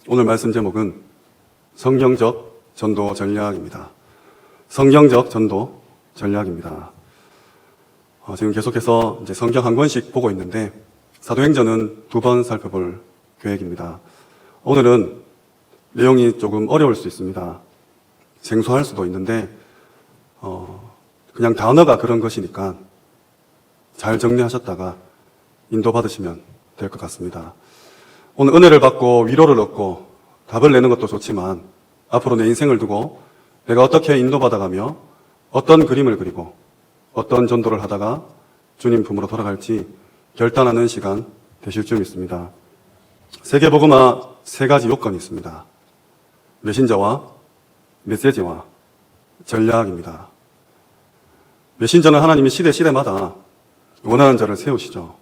오늘 말씀 제목은 성경적 전도 전략입니다. 성경적 전도 전략입니다. 지금 계속해서 이제 성경 한 권씩 보고 있는데 사도행전은 2번 살펴볼 계획입니다. 오늘은 내용이 조금 어려울 수 있습니다. 생소할 수도 있는데 그냥 단어가 그런 것이니까 잘 정리하셨다가 인도받으시면 될 것 같습니다. 오늘 은혜를 받고 위로를 얻고 답을 내는 것도 좋지만 앞으로 내 인생을 두고 내가 어떻게 인도받아가며 어떤 그림을 그리고 어떤 전도를 하다가 주님 품으로 돌아갈지 결단하는 시간 되실 줄 믿습니다. 세계복음화 3가지 요건이 있습니다. 메신저와 메시지와 전략입니다. 메신저는 하나님이 시대마다 원하는 자를 세우시죠.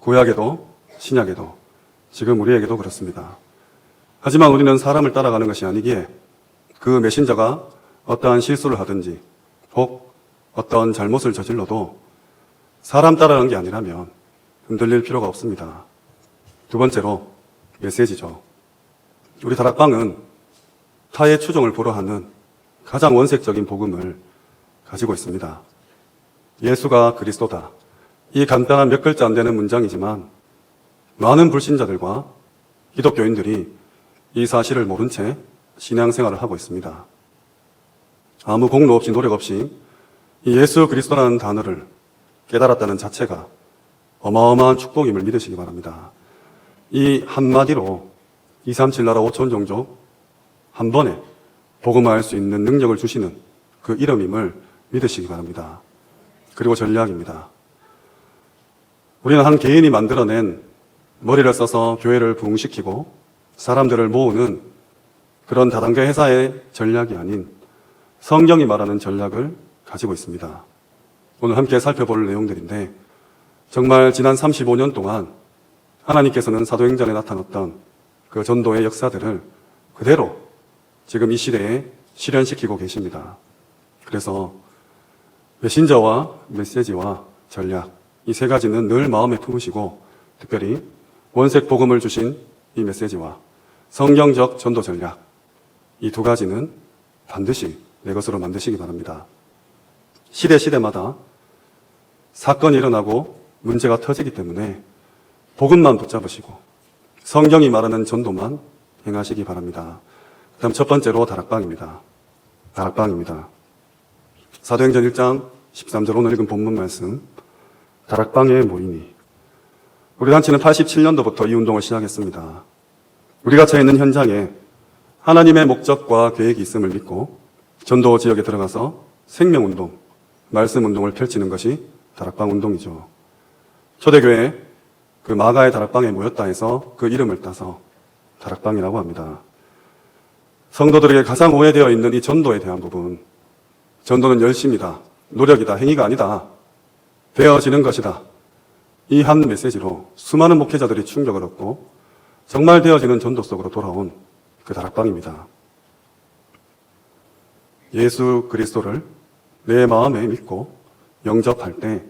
구약에도 신약에도 지금 우리에게도 그렇습니다. 하지만 우리는 사람을 따라가는 것이 아니기에 그 메신저가 어떠한 실수를 하든지 혹 어떤 잘못을 저질러도 사람 따라가는 게 아니라면 흔들릴 필요가 없습니다. 두 번째로 메시지죠. 우리 다락방은 타의 추종을 불허하는 가장 원색적인 복음을 가지고 있습니다. 예수가 그리스도다. 이 간단한 몇 글자 안 되는 문장이지만 많은 불신자들과 기독교인들이 이 사실을 모른 채 신앙생활을 하고 있습니다. 아무 공로 없이 노력 없이 이 예수 그리스도라는 단어를 깨달았다는 자체가 어마어마한 축복임을 믿으시기 바랍니다. 이 한마디로 237 나라 5천 종족 한 번에 복음화할 수 있는 능력을 주시는 그 이름임을 믿으시기 바랍니다. 그리고 전략입니다. 우리는 한 개인이 만들어낸 머리를 써서 교회를 부흥시키고 사람들을 모으는 그런 다단계 회사의 전략이 아닌 성경이 말하는 전략을 가지고 있습니다. 오늘 함께 살펴볼 내용들인데 정말 지난 35년 동안 하나님께서는 사도행전에 나타났던 그 전도의 역사들을 그대로 지금 이 시대에 실현시키고 계십니다. 그래서 메신저와 메시지와 전략 이 3가지는 늘 마음에 품으시고 특별히 원색 복음을 주신 이 메시지와 성경적 전도 전략 이 2가지는 반드시 내 것으로 만드시기 바랍니다. 시대마다 사건이 일어나고 문제가 터지기 때문에 복음만 붙잡으시고 성경이 말하는 전도만 행하시기 바랍니다. 다음 첫 번째로 다락방입니다. 사도행전 1장 13절 오늘 읽은 본문 말씀 다락방에 모이니 우리 단체는 87년도부터 이 운동을 시작했습니다. 우리가 처해 있는 현장에 하나님의 목적과 계획이 있음을 믿고 전도 지역에 들어가서 생명운동, 말씀운동을 펼치는 것이 다락방 운동이죠. 초대교회 그 마가의 다락방에 모였다 해서 그 이름을 따서 다락방이라고 합니다. 성도들에게 가장 오해되어 있는 이 전도에 대한 부분, 전도는 열심이다, 노력이다, 행위가 아니다, 되어지는 것이다. 이 한 메시지로 수많은 목회자들이 충격을 얻고 정말 되어지는 전도 속으로 돌아온 그 다락방입니다. 예수 그리스도를 내 마음에 믿고 영접할 때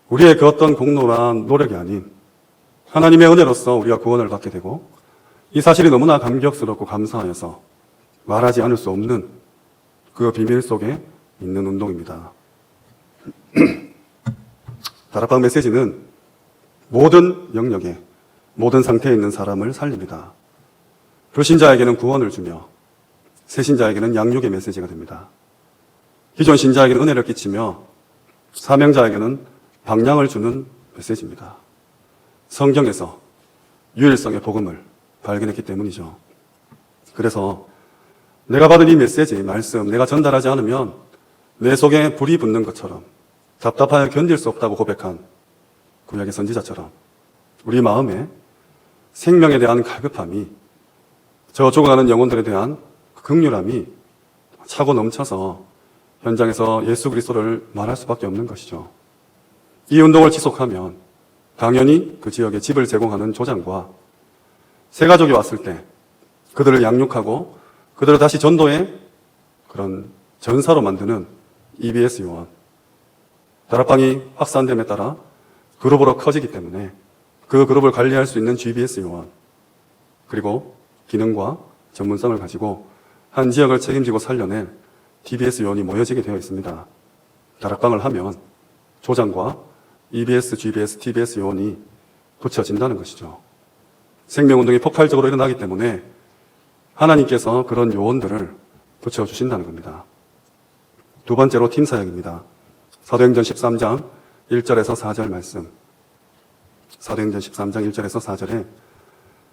우리의 그 어떤 공로나 노력이 아닌 하나님의 은혜로서 우리가 구원을 받게 되고 이 사실이 너무나 감격스럽고 감사해서 말하지 않을 수 없는 그 비밀 속에 있는 운동입니다. 다락방 메시지는 모든 영역에 모든 상태에 있는 사람을 살립니다. 불신자에게는 구원을 주며 새신자에게는 양육의 메시지가 됩니다. 기존 신자에게는 은혜를 끼치며 사명자에게는 방향을 주는 메시지입니다. 성경에서 유일성의 복음을 발견했기 때문이죠. 그래서 내가 받은 이 메시지, 말씀, 내가 전달하지 않으면 내 속에 불이 붙는 것처럼 답답하여 견딜 수 없다고 고백한 구약의 선지자처럼 우리 마음에 생명에 대한 갈급함이 저 죽어가는 영혼들에 대한 긍휼함이 차고 넘쳐서 현장에서 예수 그리스도를 말할 수밖에 없는 것이죠. 이 운동을 지속하면 당연히 그 지역에 집을 제공하는 조장과 새가족이 왔을 때 그들을 양육하고 그들을 다시 전도의 그런 전사로 만드는 EBS 요원, 다락방이 확산됨에 따라 그룹으로 커지기 때문에 그 그룹을 관리할 수 있는 GBS 요원, 그리고 기능과 전문성을 가지고 한 지역을 책임지고 살려낼 TBS 요원이 모여지게 되어 있습니다. 다락방을 하면 조장과 EBS, GBS, TBS 요원이 붙여진다는 것이죠. 생명운동이 폭발적으로 일어나기 때문에 하나님께서 그런 요원들을 붙여주신다는 겁니다. 두 번째로 팀사역입니다. 사도행전 13장 1절에서 4절 말씀. 사도행전 13장 1절에서 4절에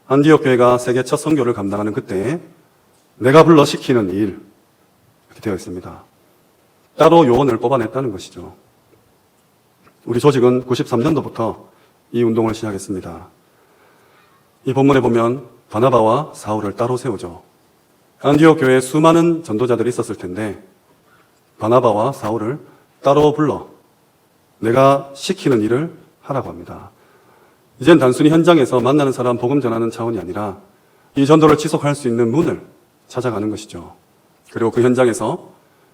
안디옥 교회가 세계 첫 선교를 감당하는 그때에 내가 불러 시키는 일, 이렇게 되어 있습니다. 따로 요원을 뽑아냈다는 것이죠. 우리 조직은 93년도부터 이 운동을 시작했습니다. 이 본문에 보면 바나바와 사울을 따로 세우죠. 안디옥 교회에 수많은 전도자들이 있었을 텐데 바나바와 사울을 따로 불러 내가 시키는 일을 하라고 합니다. 이젠 단순히 현장에서 만나는 사람 복음 전하는 차원이 아니라 이 전도를 지속할 수 있는 문을 찾아가는 것이죠. 그리고 그 현장에서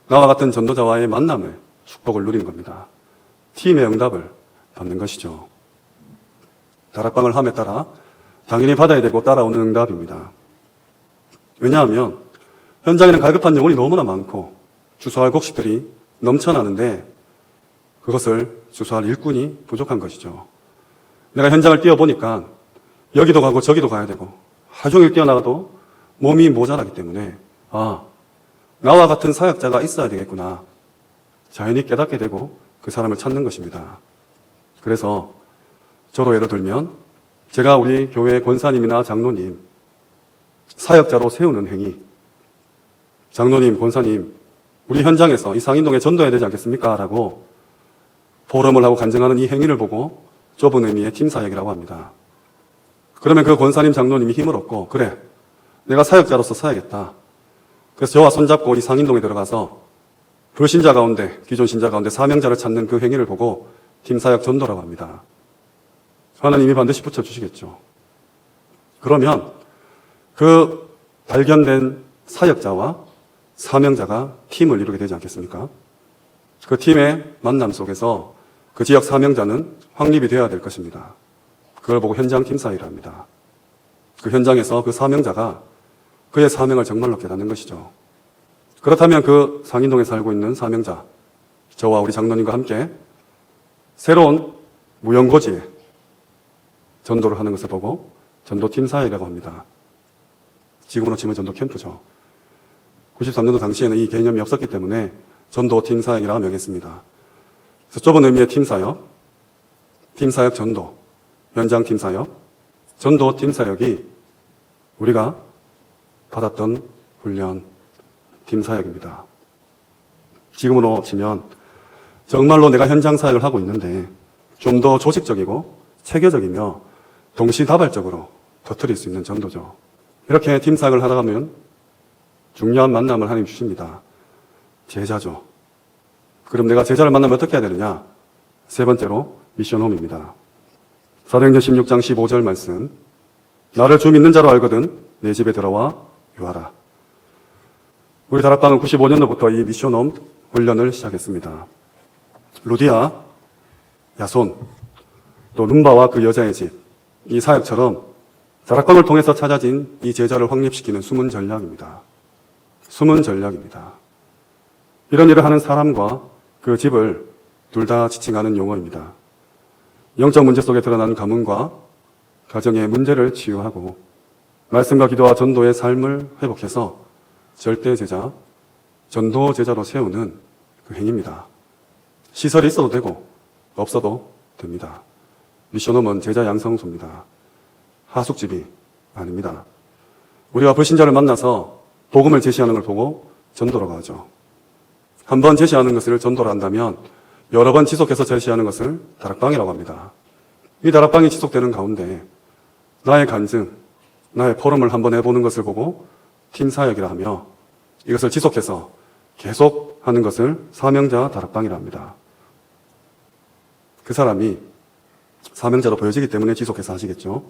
나와 같은 전도자와의 만남을, 축복을 누리는 겁니다. 팀의 응답을 받는 것이죠. 다락방을 함에 따라 당연히 받아야 되고 따라오는 응답입니다. 왜냐하면 현장에는 갈급한 영혼이 너무나 많고 주소할 곡식들이 넘쳐나는데 그것을 주소할 일꾼이 부족한 것이죠. 내가 현장을 뛰어보니까 여기도 가고 저기도 가야 되고 하루 종일 뛰어나가도 몸이 모자라기 때문에 나와 같은 사역자가 있어야 되겠구나. 자연히 깨닫게 되고 그 사람을 찾는 것입니다. 그래서 저로 예를 들면 제가 우리 교회 권사님이나 장로님 사역자로 세우는 행위, 장로님, 권사님 우리 현장에서 이 상인동에 전도해야 되지 않겠습니까? 라고 포럼을 하고 간증하는 이 행위를 보고 좁은 의미의 팀사역이라고 합니다. 그러면 그 권사님, 장로님이 힘을 얻고 그래, 내가 사역자로서 서야겠다. 그래서 저와 손잡고 이 상인동에 들어가서 불신자 가운데, 기존 신자 가운데 사명자를 찾는 그 행위를 보고 팀사역 전도라고 합니다. 하나님이 반드시 붙여주시겠죠. 그러면 그 발견된 사역자와 사명자가 팀을 이루게 되지 않겠습니까? 그 팀의 만남 속에서 그 지역 사명자는 확립이 되어야 될 것입니다. 그걸 보고 현장 팀사역이라 합니다. 그 현장에서 그 사명자가 그의 사명을 정말로 깨닫는 것이죠. 그렇다면 그 상인동에 살고 있는 사명자, 저와 우리 장로님과 함께 새로운 무연고지에 전도를 하는 것을 보고 전도팀 사역이라고 합니다. 지금으로 치면 전도 캠프죠. 93년도 당시에는 이 개념이 없었기 때문에 전도팀 사역이라고 명했습니다. 그래서 좁은 의미의 팀 사역, 전도, 현장 팀 사역, 전도 팀 사역이 우리가 받았던 훈련, 팀 사역입니다. 지금으로 치면 정말로 내가 현장 사역을 하고 있는데 좀 더 조직적이고 체계적이며 동시다발적으로 터뜨릴 수 있는 전도죠. 이렇게 팀 사역을 하다 보면 중요한 만남을 하나님 주십니다. 제자죠. 그럼 내가 제자를 만나면 어떻게 해야 되느냐? 세 번째로 미션홈입니다. 사도행전 16장 15절 말씀. 나를 주 믿는 자로 알거든 내 집에 들어와 유하라. 우리 다락방은 95년도부터 이 미션홈 훈련을 시작했습니다. 루디아, 야손, 또 룸바와 그 여자의 집, 이 사역처럼 다락방을 통해서 찾아진 이 제자를 확립시키는 숨은 전략입니다. 숨은 전략입니다. 이런 일을 하는 사람과 그 집을 둘 다 지칭하는 용어입니다. 영적 문제 속에 드러난 가문과 가정의 문제를 치유하고 말씀과 기도와 전도의 삶을 회복해서 절대 제자, 전도 제자로 세우는 그 행위입니다. 시설이 있어도 되고 없어도 됩니다. 미션홈은 제자 양성소입니다. 하숙집이 아닙니다. 우리가 불신자를 만나서 복음을 제시하는 걸 보고 전도라고 하죠. 한 번 제시하는 것을 전도를 한다면 여러 번 지속해서 제시하는 것을 다락방이라고 합니다. 이 다락방이 지속되는 가운데 나의 간증, 나의 포럼을 한번 해보는 것을 보고 팀사역이라 하며 이것을 지속해서 계속 하는 것을 사명자 다락방이라 합니다. 그 사람이 사명자로 보여지기 때문에 지속해서 하시겠죠.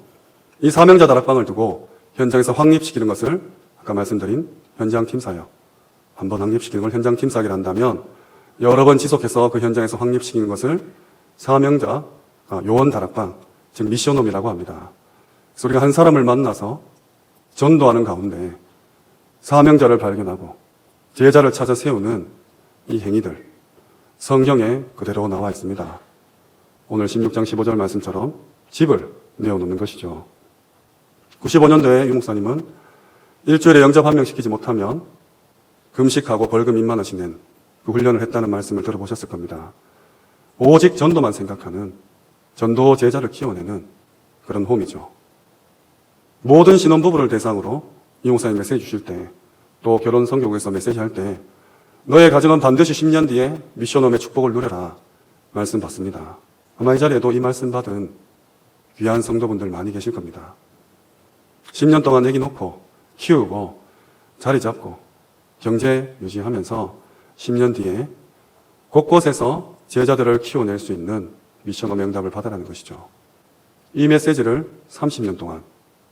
이 사명자 다락방을 두고 현장에서 확립시키는 것을 아까 말씀드린 현장 팀사역, 한번 확립시키는 걸 현장 팀사역이라 한다면 여러 번 지속해서 그 현장에서 확립시키는 것을 사명자 요원 다락방, 즉 미션홈이라고 합니다. 그래서 우리가 한 사람을 만나서 전도하는 가운데 사명자를 발견하고 제자를 찾아 세우는 이 행위들, 성경에 그대로 나와 있습니다. 오늘 16장 15절 말씀처럼 집을 내어놓는 것이죠. 95년도에 유 목사님은 일주일에 영접 한 명 시키지 못하면 금식하고 벌금 2만 원씩 낸 그 훈련을 했다는 말씀을 들어보셨을 겁니다. 오직 전도만 생각하는 전도 제자를 키워내는 그런 홈이죠. 모든 신혼부부를 대상으로 이 목사님 메시지 주실 때, 또 결혼 성교국에서 메시지 할 때 너의 가정은 반드시 10년 뒤에 미션홈의 축복을 누려라 말씀 받습니다. 아마 이 자리에도 이 말씀 받은 귀한 성도분들 많이 계실 겁니다. 10년 동안 애기 놓고 키우고 자리 잡고 경제 유지하면서 10년 뒤에 곳곳에서 제자들을 키워낼 수 있는 미션홈의 응답을 받아라는 것이죠. 이 메시지를 30년 동안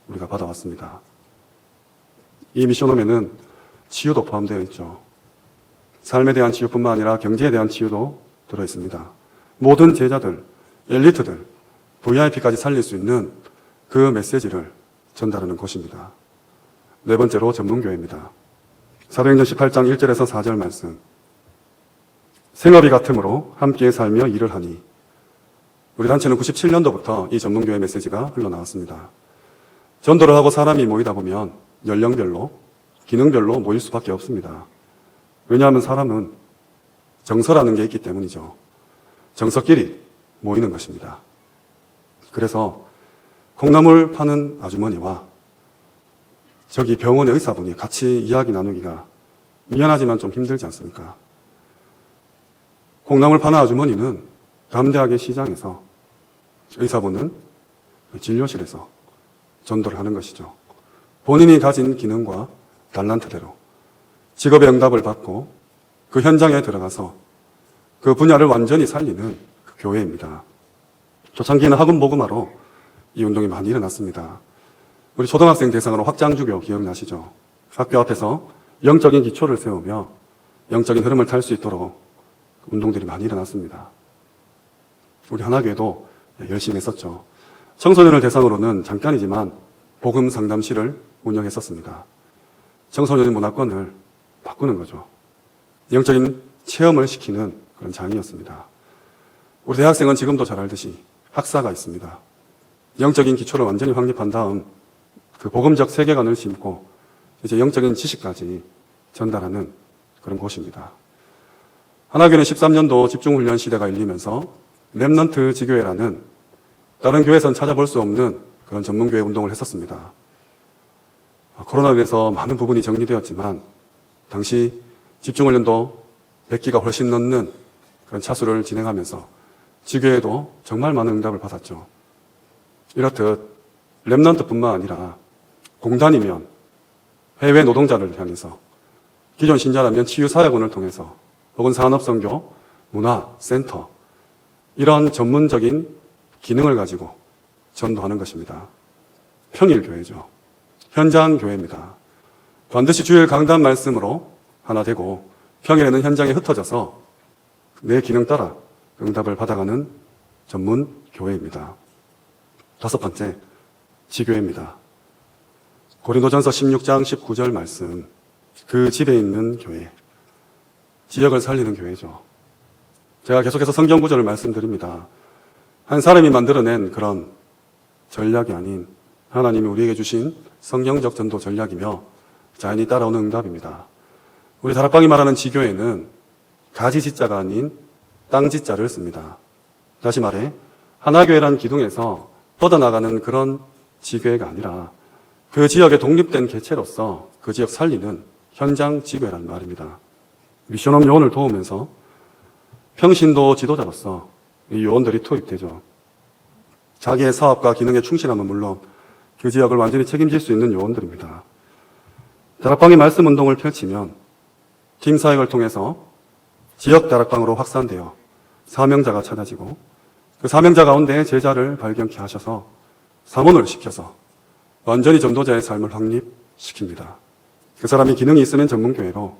우리가 받아왔습니다. 이 미션홈에는 치유도 포함되어 있죠. 삶에 대한 치유뿐만 아니라 경제에 대한 치유도 들어있습니다. 모든 제자들, 엘리트들, VIP까지 살릴 수 있는 그 메시지를 전달하는 곳입니다. 네 번째로 전문교회입니다. 사도행전 18장 1절에서 4절 말씀. 생업이 같으므로 함께 살며 일을 하니. 우리 단체는 97년도부터 이 전문교회 메시지가 흘러나왔습니다. 전도를 하고 사람이 모이다 보면 연령별로, 기능별로 모일 수밖에 없습니다. 왜냐하면 사람은 정서라는 게 있기 때문이죠. 정서끼리 모이는 것입니다. 그래서 콩나물 파는 아주머니와 저기 병원의 의사분이 같이 이야기 나누기가 미안하지만 좀 힘들지 않습니까? 콩나물 파는 아주머니는 담대하게 시장에서, 의사분은 진료실에서 전도를 하는 것이죠. 본인이 가진 기능과 달란트대로 직업의 응답을 받고 그 현장에 들어가서 그 분야를 완전히 살리는 그 교회입니다. 초창기에는 학원 복음화로 이 운동이 많이 일어났습니다. 우리 초등학생 대상으로 확장주교 기억나시죠? 학교 앞에서 영적인 기초를 세우며 영적인 흐름을 탈 수 있도록 운동들이 많이 일어났습니다. 우리 하나교회도 열심히 했었죠. 청소년을 대상으로는 잠깐이지만 복음 상담실을 운영했었습니다. 청소년 문화권을 바꾸는 거죠. 영적인 체험을 시키는 그런 장이었습니다. 우리 대학생은 지금도 잘 알듯이 학사가 있습니다. 영적인 기초를 완전히 확립한 다음 그 복음적 세계관을 심고 이제 영적인 지식까지 전달하는 그런 곳입니다. 하나교회는 13년도 집중훈련 시대가 열리면서 렘넌트 지교회라는 다른 교회에서는 찾아볼 수 없는 그런 전문교회 운동을 했었습니다. 코로나로 인해서 많은 부분이 정리되었지만 당시 집중훈련도 100기가 훨씬 넘는 그런 차수를 진행하면서 지교회도 정말 많은 응답을 받았죠. 이렇듯 렘넌트뿐만 아니라 공단이면 해외 노동자를 향해서, 기존 신자라면 치유사역원을 통해서, 혹은 산업선교, 문화센터, 이런 전문적인 기능을 가지고 전도하는 것입니다. 평일교회죠. 현장교회입니다. 반드시 주일 강단 말씀으로 하나 되고 평일에는 현장에 흩어져서 내 기능 따라 응답을 받아가는 전문 교회입니다. 다섯 번째, 지교회입니다. 고린도전서 16장 19절 말씀, 그 집에 있는 교회, 지역을 살리는 교회죠. 제가 계속해서 성경 구절을 말씀드립니다. 한 사람이 만들어낸 그런 전략이 아닌 하나님이 우리에게 주신 성경적 전도 전략이며 자연히 따라오는 응답입니다. 우리 다락방이 말하는 지교회는 가지 지자가 아닌 땅 지자를 씁니다. 다시 말해 하나교회라는 기둥에서 뻗어나가는 그런 지교회가 아니라 그 지역에 독립된 개체로서 그 지역 살리는 현장 지교회라는 말입니다. 미션홈 요원을 도우면서 평신도 지도자로서 이 요원들이 투입되죠. 자기의 사업과 기능에 충실함은 물론 그 지역을 완전히 책임질 수 있는 요원들입니다. 다락방의 말씀 운동을 펼치면 팀 사역을 통해서 지역 다락방으로 확산되어 사명자가 찾아지고 그 사명자 가운데 제자를 발견케 하셔서 사모를 시켜서 완전히 전도자의 삶을 확립시킵니다. 그 사람이 기능이 있으면 전문교회로,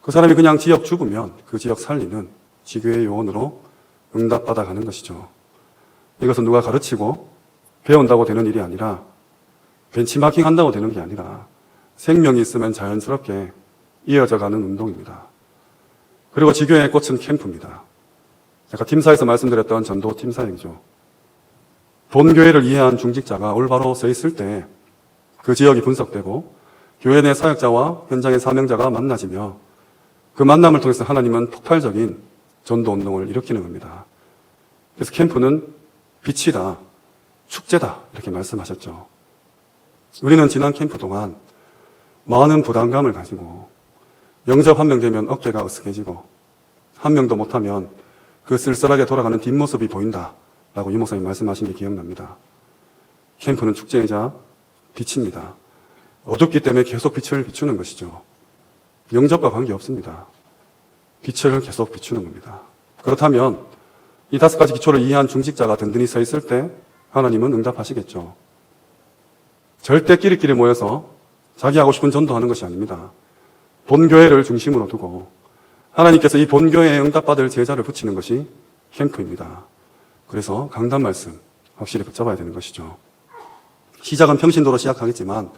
그 사람이 그냥 지역 주부면 그 지역 살리는 지교회 요원으로 응답받아가는 것이죠. 이것은 누가 가르치고 배운다고 되는 일이 아니라 벤치마킹 한다고 되는 게 아니라 생명이 있으면 자연스럽게 이어져가는 운동입니다. 그리고 지교의 꽃은 캠프입니다. 제가 팀사에서 말씀드렸던 전도 팀사행이죠. 본교회를 이해한 중직자가 올바로 서 있을 때 그 지역이 분석되고 교회 내 사역자와 현장의 사명자가 만나지며 그 만남을 통해서 하나님은 폭발적인 전도 운동을 일으키는 겁니다. 그래서 캠프는 빛이다, 축제다 이렇게 말씀하셨죠. 우리는 지난 캠프 동안 많은 부담감을 가지고 영접 한 명 되면 어깨가 으쓱해지고 한 명도 못하면 그 쓸쓸하게 돌아가는 뒷모습이 보인다라고 유 목사님 말씀하신 게 기억납니다. 캠프는 축제이자 빛입니다. 어둡기 때문에 계속 빛을 비추는 것이죠. 영접과 관계없습니다. 빛을 계속 비추는 겁니다. 그렇다면 이 5가지 기초를 이해한 중직자가 든든히 서 있을 때 하나님은 응답하시겠죠. 절대 끼리끼리 모여서 자기 하고 싶은 전도하는 것이 아닙니다. 본교회를 중심으로 두고 하나님께서 이 본교회에 응답받을 제자를 붙이는 것이 캠프입니다. 그래서 강단 말씀 확실히 붙잡아야 되는 것이죠. 시작은 평신도로 시작하겠지만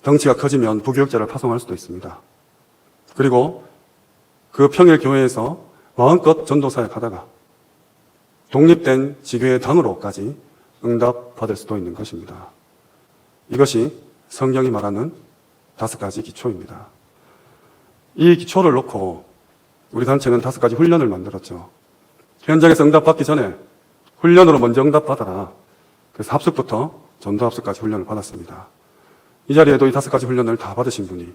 덩치가 커지면 부교육자를 파송할 수도 있습니다. 그리고 그 평일 교회에서 마음껏 전도 사역하다가 독립된 지교회 당으로까지 응답받을 수도 있는 것입니다. 이것이 성경이 말하는 5가지 기초입니다. 이 기초를 놓고 우리 단체는 5가지 훈련을 만들었죠. 현장에서 응답받기 전에 훈련으로 먼저 응답받아라. 그래서 합숙부터 전도 합숙까지 훈련을 받았습니다. 이 자리에도 이 5가지 훈련을 다 받으신 분이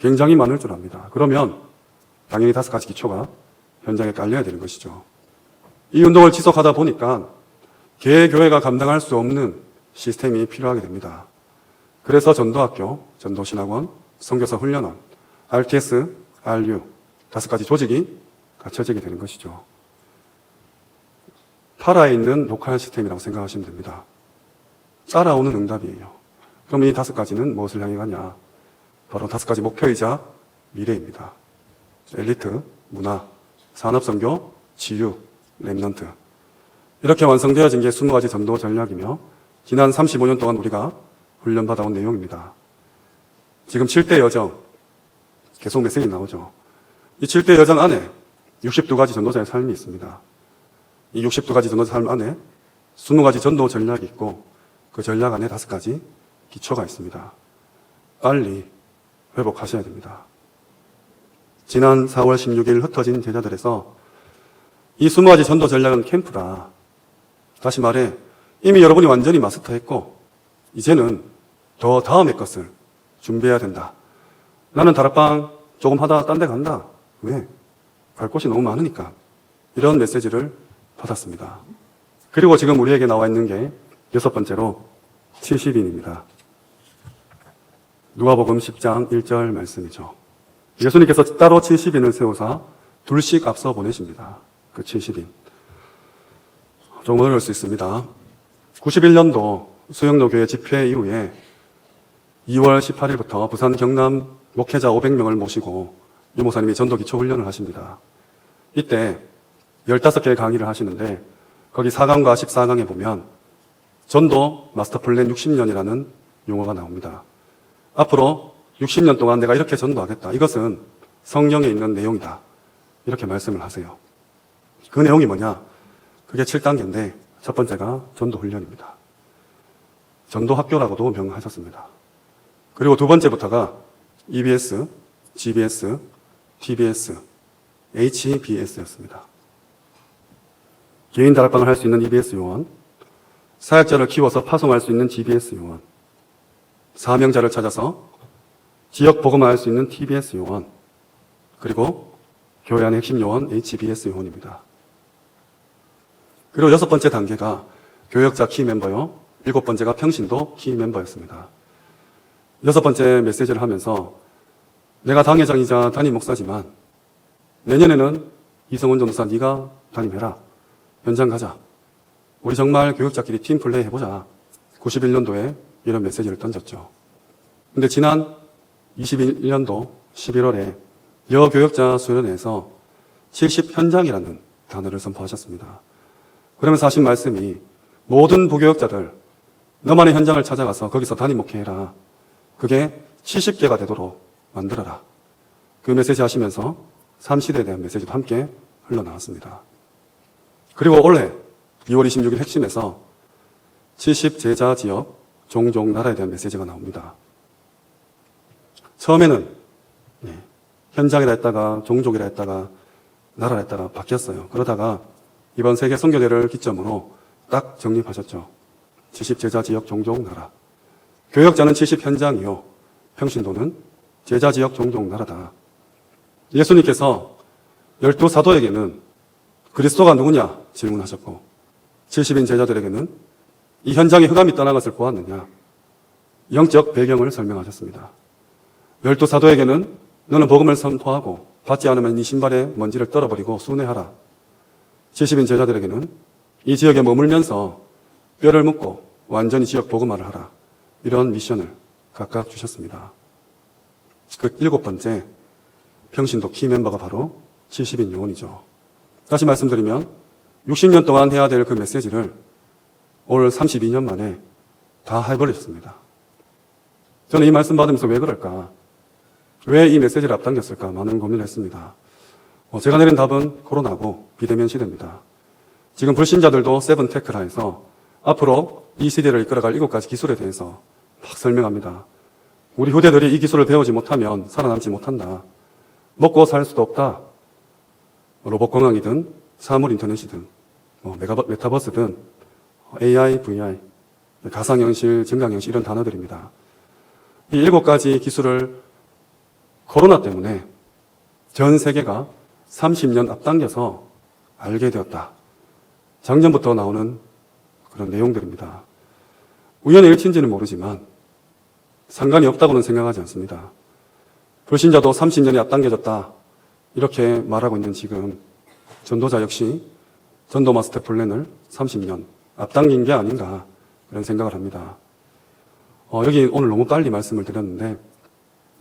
굉장히 많을 줄 압니다. 그러면 당연히 5가지 기초가 현장에 깔려야 되는 것이죠. 이 운동을 지속하다 보니까 개교회가 감당할 수 없는 시스템이 필요하게 됩니다. 그래서 전도학교, 전도신학원, 선교사 훈련원, RTS, RU 5가지 조직이 갖춰지게 되는 것이죠. 살아있는 로컬 시스템이라고 생각하시면 됩니다. 따라오는 응답이에요. 그럼 이 5가지는 무엇을 향해 가냐? 바로 5가지 목표이자 미래입니다. 엘리트, 문화, 산업선교, 지유, 랩넌트. 이렇게 완성되어진 게 20가지 전도 전략이며 지난 35년 동안 우리가 훈련받아온 내용입니다. 지금 7대 여정, 계속 메시지 나오죠. 이 7대 여정 안에 62가지 전도자의 삶이 있습니다. 이 62가지 전도자 삶 안에 20가지 전도 전략이 있고 그 전략 안에 5가지 기초가 있습니다. 빨리 회복하셔야 됩니다. 지난 4월 16일 흩어진 제자들에서 이 20가지 전도 전략은 캠프다. 다시 말해 이미 여러분이 완전히 마스터했고 이제는 더 다음의 것을 준비해야 된다. 나는 다락방 조금 하다 딴 데 간다. 왜? 갈 곳이 너무 많으니까. 이런 메시지를 받았습니다. 그리고 지금 우리에게 나와 있는 게 6번째로 70인입니다. 누가복음 10장 1절 말씀이죠. 예수님께서 따로 70인을 세우사 둘씩 앞서 보내십니다. 그 70인. 좀 어려울 수 있습니다. 91년도 수영로 교회 집회 이후에 2월 18일부터 부산 경남 목회자 500명을 모시고 유 목사님이 전도 기초 훈련을 하십니다. 이때 15개의 강의를 하시는데 거기 4강과 14강에 보면 전도 마스터 플랜 60년이라는 용어가 나옵니다. 앞으로 60년 동안 내가 이렇게 전도하겠다. 이것은 성경에 있는 내용이다. 이렇게 말씀을 하세요. 그 내용이 뭐냐? 그게 7단계인데 첫 번째가 전도 훈련입니다. 전도 학교라고도 명하셨습니다. 그리고 두 번째부터가 EBS, GBS, TBS, HBS였습니다. 개인 다락방을 할 수 있는 EBS 요원, 사역자를 키워서 파송할 수 있는 GBS 요원, 사명자를 찾아서 지역 복음화할 수 있는 TBS 요원, 그리고 교회 안의 핵심 요원 HBS 요원입니다. 그리고 6번째 단계가 교역자 키 멤버요, 7번째가 평신도 키 멤버였습니다. 6번째 메시지를 하면서 내가 당회장이자 담임 목사지만 내년에는 이성원 전도사 네가 담임해라. 현장 가자. 우리 정말 교역자끼리 팀플레이 해보자. 91년도에 이런 메시지를 던졌죠. 근데 지난 21년도 11월에 여교역자 수련회에서 70현장이라는 단어를 선포하셨습니다. 그러면서 하신 말씀이 모든 부교역자들 너만의 현장을 찾아가서 거기서 단임 목회해라. 그게 70개가 되도록 만들어라. 그 메시지 하시면서 삼시대에 대한 메시지도 함께 흘러나왔습니다. 그리고 올해 2월 26일 핵심에서 70제자 지역 종족 나라에 대한 메시지가 나옵니다. 처음에는 현장이라 했다가 종족이라 했다가 나라라 했다가 바뀌었어요. 그러다가 이번 세계 선교대를 기점으로 딱 정립하셨죠. 70제자 지역 종족 나라. 교역자는 70 현장이요. 평신도는 제자 지역 종족 나라다. 예수님께서 12사도에게는 그리스도가 누구냐 질문하셨고 70인 제자들에게는 이 현장에 흑암이 떠난 것을 보았느냐 영적 배경을 설명하셨습니다. 12사도에게는 너는 복음을 선포하고 받지 않으면 네 신발에 먼지를 떨어버리고 순회하라. 70인 제자들에게는 이 지역에 머물면서 뼈를 묻고 완전히 지역 복음화를 하라. 이런 미션을 각각 주셨습니다. 그 7번째 평신도 키 멤버가 바로 70인 요원이죠. 다시 말씀드리면 60년 동안 해야 될 그 메시지를 올 32년 만에 다 해버리셨습니다. 저는 이 말씀 받으면서 왜 그럴까? 왜 이 메시지를 앞당겼을까? 많은 고민을 했습니다. 제가 내린 답은 코로나고 비대면 시대입니다. 지금 불신자들도 세븐테크라해서 앞으로 이 시대를 이끌어갈 7가지 기술에 대해서 막 설명합니다. 우리 후대들이 이 기술을 배우지 못하면 살아남지 못한다. 먹고 살 수도 없다. 로봇공항이든 사물 인터넷이든 메타버스든 AI, VR, 가상현실, 증강현실 이런 단어들입니다. 이 7가지 기술을 코로나 때문에 전 세계가 30년 앞당겨서 알게 되었다. 작년부터 나오는 그런 내용들입니다. 우연의 일치인지는 모르지만 상관이 없다고는 생각하지 않습니다. 불신자도 30년이 앞당겨졌다. 이렇게 말하고 있는 지금 전도자 역시 전도 마스터 플랜을 30년 앞당긴 게 아닌가 그런 생각을 합니다. 여기 오늘 너무 빨리 말씀을 드렸는데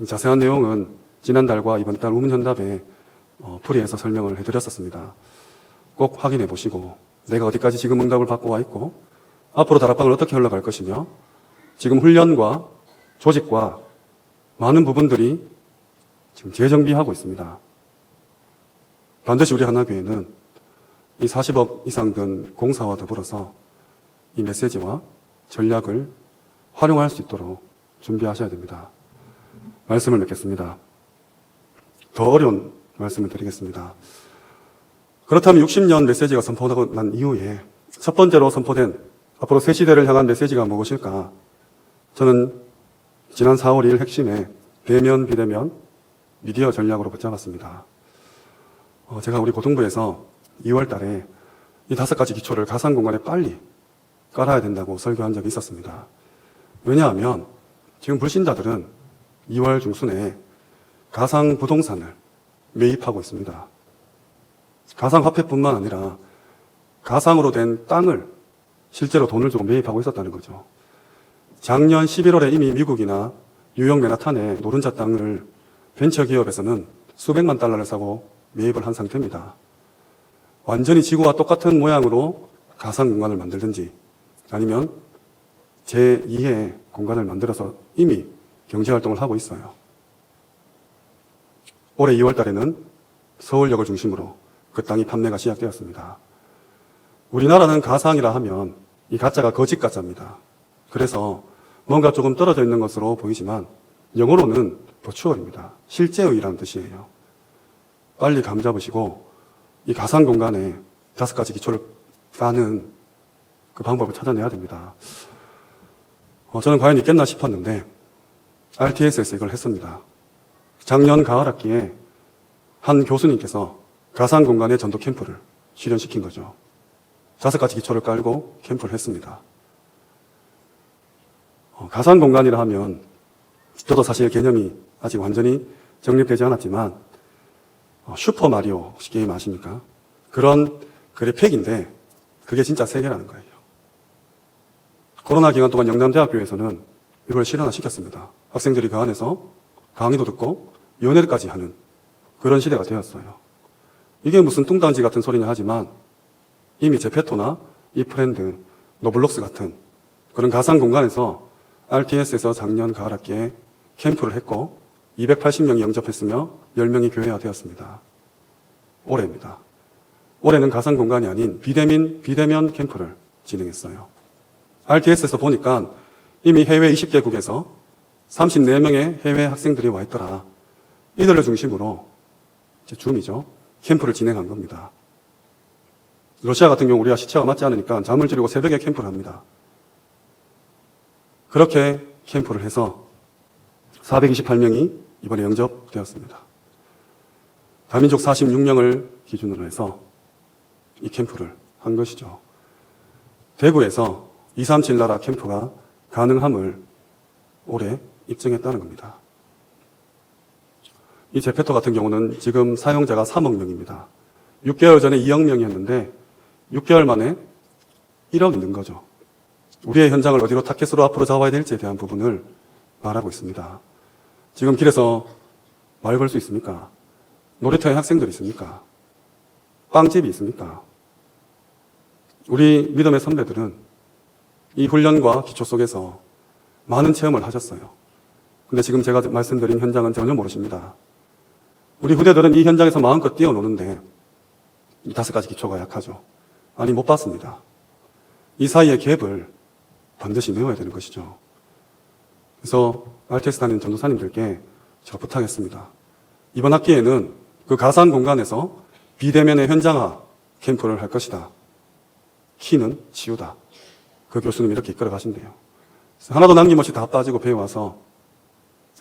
자세한 내용은 지난달과 이번 달 우문현답에 풀이해서 설명을 해드렸었습니다. 꼭 확인해 보시고 내가 어디까지 지금 응답을 받고 와 있고 앞으로 다락방을 어떻게 흘러갈 것이며 지금 훈련과 조직과 많은 부분들이 지금 재정비하고 있습니다. 반드시 우리 하나교회는 이 40억 이상 든 공사와 더불어서 이 메시지와 전략을 활용할 수 있도록 준비하셔야 됩니다. 말씀을 맺겠습니다. 더 어려운 말씀을 드리겠습니다. 그렇다면 60년 메시지가 선포하고 난 이후에 첫 번째로 선포된 앞으로 새 시대를 향한 메시지가 무엇일까? 저는 지난 4월 2일 핵심에 대면, 비대면, 미디어 전략으로 붙잡았습니다. 제가 우리 고등부에서 2월 달에 이 5가지 기초를 가상공간에 빨리 깔아야 된다고 설교한 적이 있었습니다. 왜냐하면 지금 불신자들은 2월 중순에 가상 부동산을 매입하고 있습니다. 가상화폐뿐만 아니라 가상으로 된 땅을 실제로 돈을 주고 매입하고 있었다는 거죠. 작년 11월에 이미 미국이나 뉴욕 맨하탄에 노른자 땅을 벤처기업에서는 수백만 달러를 사고 매입을 한 상태입니다. 완전히 지구와 똑같은 모양으로 가상 공간을 만들든지 아니면 제2의 공간을 만들어서 이미 경제활동을 하고 있어요. 올해 2월 달에는 서울역을 중심으로 그 땅이 판매가 시작되었습니다. 우리나라는 가상이라 하면 이 가짜가 거짓 가짜입니다. 그래서 뭔가 조금 떨어져 있는 것으로 보이지만 영어로는 버추얼입니다. 실제의라는 뜻이에요. 빨리 감 잡으시고 이 가상 공간에 5가지 기초를 까는 그 방법을 찾아내야 됩니다. 저는 과연 있겠나 싶었는데 RTS에서 이걸 했습니다. 작년 가을 학기에 한 교수님께서 가상 공간에 전도 캠프를 실현시킨 거죠. 5가지 기초를 깔고 캠프를 했습니다. 가상 공간이라 하면 저도 사실 개념이 아직 완전히 정립되지 않았지만 슈퍼 마리오 혹시 게임 아십니까? 그런 그래픽인데 그게 진짜 세계라는 거예요. 코로나 기간 동안 영남대학교에서는 이걸 실현화시켰습니다. 학생들이 그 안에서 강의도 듣고 연애까지 하는 그런 시대가 되었어요. 이게 무슨 뚱딴지 같은 소리냐 하지만 이미 제페토나 이프렌드, 노블록스 같은 그런 가상 공간에서 RTS에서 작년 가을 학기에 캠프를 했고 280명이 영접했으며 10명이 교회화 되었습니다. 올해입니다. 올해는 가상 공간이 아닌 비대면 캠프를 진행했어요. RTS에서 보니까 이미 해외 20개국에서 34명의 해외 학생들이 와 있더라. 이들을 중심으로 줌이죠. 캠프를 진행한 겁니다. 러시아 같은 경우 우리가 시차가 맞지 않으니까 잠을 줄이고 새벽에 캠프를 합니다. 그렇게 캠프를 해서 428명이 이번에 영접되었습니다. 다민족 46명을 기준으로 해서 이 캠프를 한 것이죠. 대구에서 237 나라 캠프가 가능함을 올해 입증했다는 겁니다. 이 제페토 같은 경우는 지금 사용자가 3억 명입니다. 6개월 전에 2억 명이었는데 6개월 만에 1억 있는 거죠. 우리의 현장을 어디로 타켓으로 앞으로 잡아야 될지에 대한 부분을 말하고 있습니다. 지금 길에서 말 걸 수 있습니까? 놀이터에 학생들이 있습니까? 빵집이 있습니까? 우리 믿음의 선배들은 이 훈련과 기초 속에서 많은 체험을 하셨어요. 근데 지금 제가 말씀드린 현장은 전혀 모르십니다. 우리 후대들은 이 현장에서 마음껏 뛰어노는데 이 5가지 기초가 약하죠. 아니, 못 봤습니다. 이 사이의 갭을 반드시 메워야 되는 것이죠. 그래서 RTS 다니는 전도사님들께 제가 부탁했습니다. 이번 학기에는 그 가상 공간에서 비대면의 현장화 캠프를 할 것이다. 키는 치유다. 그 교수님이 이렇게 이끌어 가신대요. 하나도 남김없이 다 빠지고 배워와서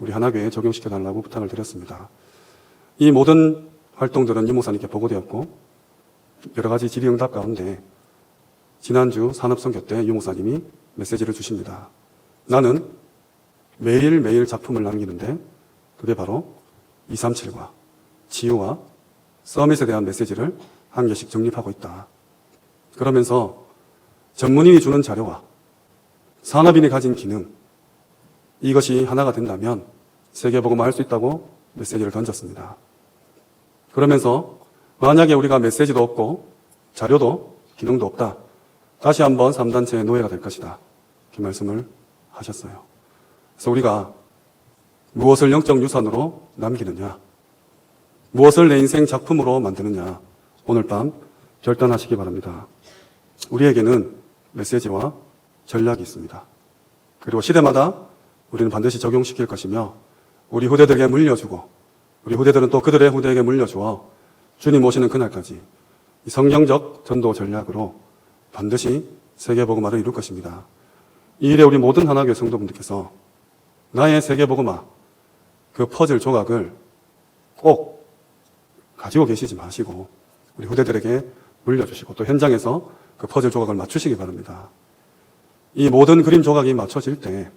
우리 하나교회에 적용시켜달라고 부탁을 드렸습니다. 이 모든 활동들은 유 목사님께 보고되었고 여러 가지 질의응답 가운데 지난주 산업선교 때 유 목사님이 메시지를 주십니다. 나는 매일매일 작품을 남기는데 그게 바로 237과 치유와 서밋에 대한 메시지를 한 개씩 정립하고 있다. 그러면서 전문인이 주는 자료와 산업인이 가진 기능, 이것이 하나가 된다면 세계복음화 할 수 있다고 메시지를 던졌습니다. 그러면서 만약에 우리가 메시지도 없고 자료도 기능도 없다. 다시 한번 3단체의 노예가 될 것이다. 이렇게 말씀을 하셨어요. 그래서 우리가 무엇을 영적 유산으로 남기느냐, 무엇을 내 인생 작품으로 만드느냐, 오늘 밤 결단하시기 바랍니다. 우리에게는 메시지와 전략이 있습니다. 그리고 시대마다 우리는 반드시 적용시킬 것이며 우리 후대들에게 물려주고 우리 후대들은 또 그들의 후대에게 물려주어 주님 오시는 그날까지 이 성경적 전도 전략으로 반드시 세계복음화를 이룰 것입니다. 이 일에 우리 모든 하나교회 성도분들께서 나의 세계복음화 그 퍼즐 조각을 꼭 가지고 계시지 마시고 우리 후대들에게 물려주시고 또 현장에서 그 퍼즐 조각을 맞추시기 바랍니다. 이 모든 그림 조각이 맞춰질 때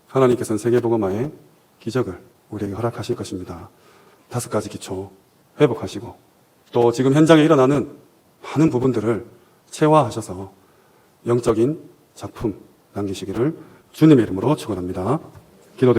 하나님께서는 세계복음화의 기적을 우리에게 허락하실 것입니다. 5가지 기초 회복하시고 또 지금 현장에 일어나는 많은 부분들을 체화하셔서 영적인 작품 남기시기를 주님의 이름으로 축원합니다.